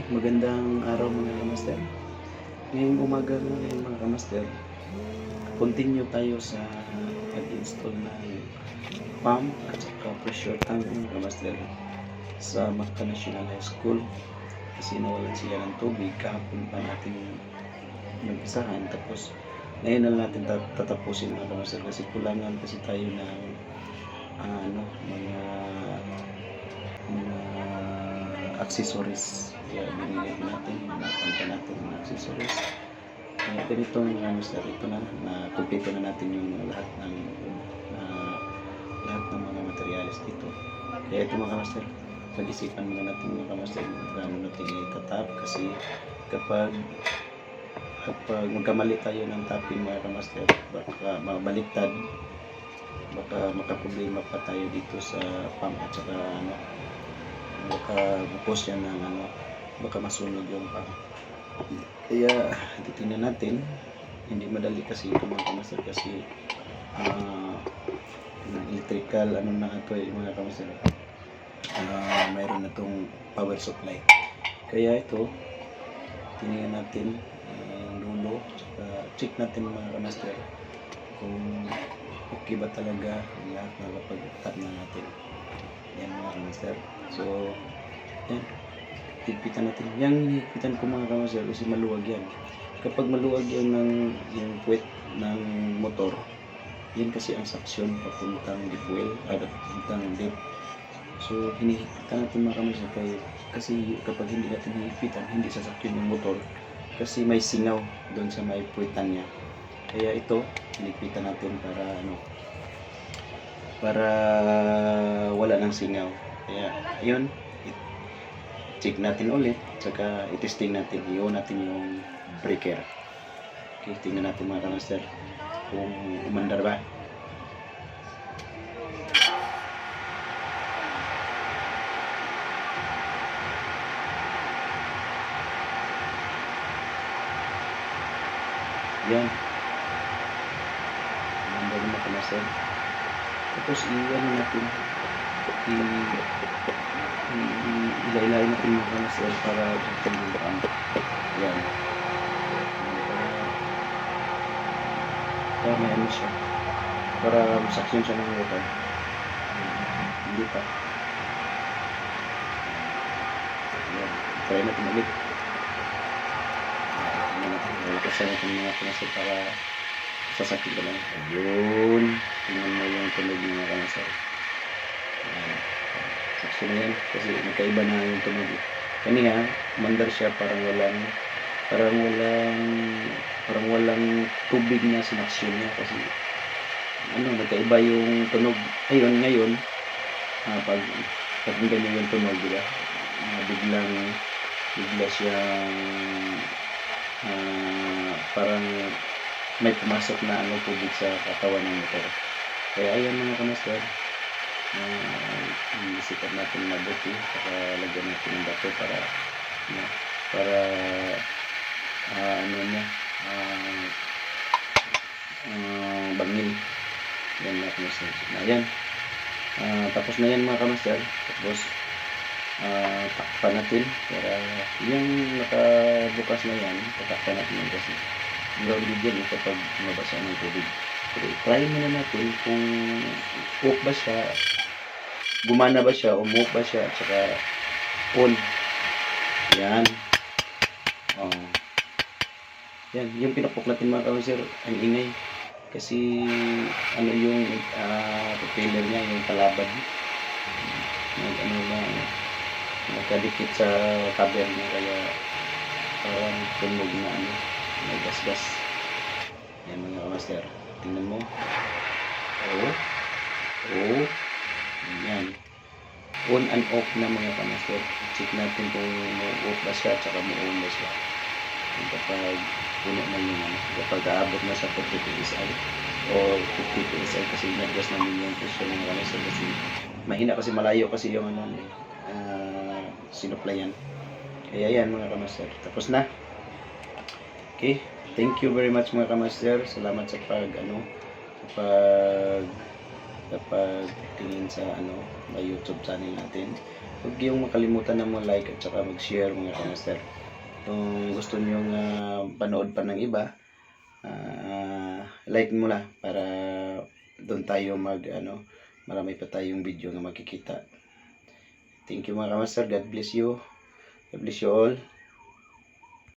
Magandang araw mga kamaster. Ngayong umaga ngayon mga kamaster, continue tayo sa pag-install ng pump at saka pressure tank mga kamaster sa Macta National High School kasi nawalan sila ng tubig kahapon pa natin nag-isahan, tapos ngayon na natin tatapusin mga kamaster kasi kulangan kasi tayo ng mga accessories. Kaya binili natin, napunta natin mga accessories. Kaya ganito mga kamaster, ito na kumpleto na natin yung lahat ng mga materials dito. Kaya ito mga kamaster, pag-isipan muna natin mga kamaster kung gaano natin itatap, kasi kapag magkamali tayo ng tapping mga kamaster, baka mabaliktad, baka makaproblema pa tayo dito sa pump at saka baka bukos yan ng baka masunog yung pump. Kaya titingnan natin, hindi madali kasi ito mga kamaster kasi electrical na ito mga kamaster, mayroon na itong power supply. Kaya ito tingnan natin yung dulo, check natin mga kamaster kung okay ba talaga ang lahat na kapag-tap na natin. Yan mga kamaster. So yan, higpitan natin. Yang higpitan ko mga kamaster kasi maluwag yan. Kapag maluwag yan yung puwet ng motor, yan kasi ang suction papuntang deep well, papuntang deep. So hinihigpitan natin mga kamaster kasi kapag hindi natin hihigpitan, hindi sasakyan yung motor kasi may singaw doon sa may puwetan niya. Kaya ito hinihigpitan natin para wala ng singaw. Kaya yun, check natin ulit, saka itesting natin, i-on natin yung breaker. Okay, tingnan natin mga kamaster kung umandar ba. Yan, umandar mga kamaster. Tapos i-ano natin, ilailayin natin mga kamaster para pagkalulaan. Yan, para may ano siya, para masaksyon siya ng water. Hindi pa. Yan, try natin ulit. Kasama natin mga kamaster para sasakit ka lang. Ayun, tingnan mo yung tunog ng mga kamaster. Sakso na yan kasi magkaiba na yung tunog. Kaniya mandar siya, parang walang tubig na sinaksyon niya kasi nagkaiba yung tunog. Ayun ngayon, pag pakinggan yung tunog, diba? Bigla siyang parang may pumasok na tubig sa katawan ng motor. Kaya ayan mga kamaster, isipan natin mabuti, saka lagyan natin ng bato para bangin. Yan mga kamaster. Ayan, tapos na yan mga kamaster. Tapos takpan natin para yung nakabukas na yan, tatakpan natin yan kasi grounded yan kapag mabasa ng tubig. Okay, try muna natin kung off ba siya, gumana ba siya, off ba siya, at saka on. Yan. Yan, yung pinapok natin mga kamaster, ang ingay. Kasi yung propeller niya, yung kalabad. Nagkadikit sa cover niya, kaya parang tunog na may gas-gas. Yan mga kamaster, tingnan mo. Yan, on and off na mga kamaster. Check natin kung off ba siya at saka on ba siya kapag puno na yung kapag aabot na sa 40 PSI o 50 PSI kasi nag-gas namin yung pressure ng kamaster kasi mahina, kasi malayo kasi yung sinuplayan. Kaya yan mga kamaster, tapos na. Okay, thank you very much mga kamaster. Salamat sa tingin sa YouTube channel natin. huwag yung makalimutan na like at saka mag-share mga kamaster. Kung gusto nyo panood pa ng iba, like mo na para doon tayo marami pa tayong video na makikita. Thank you mga kamaster. God bless you. God bless you all.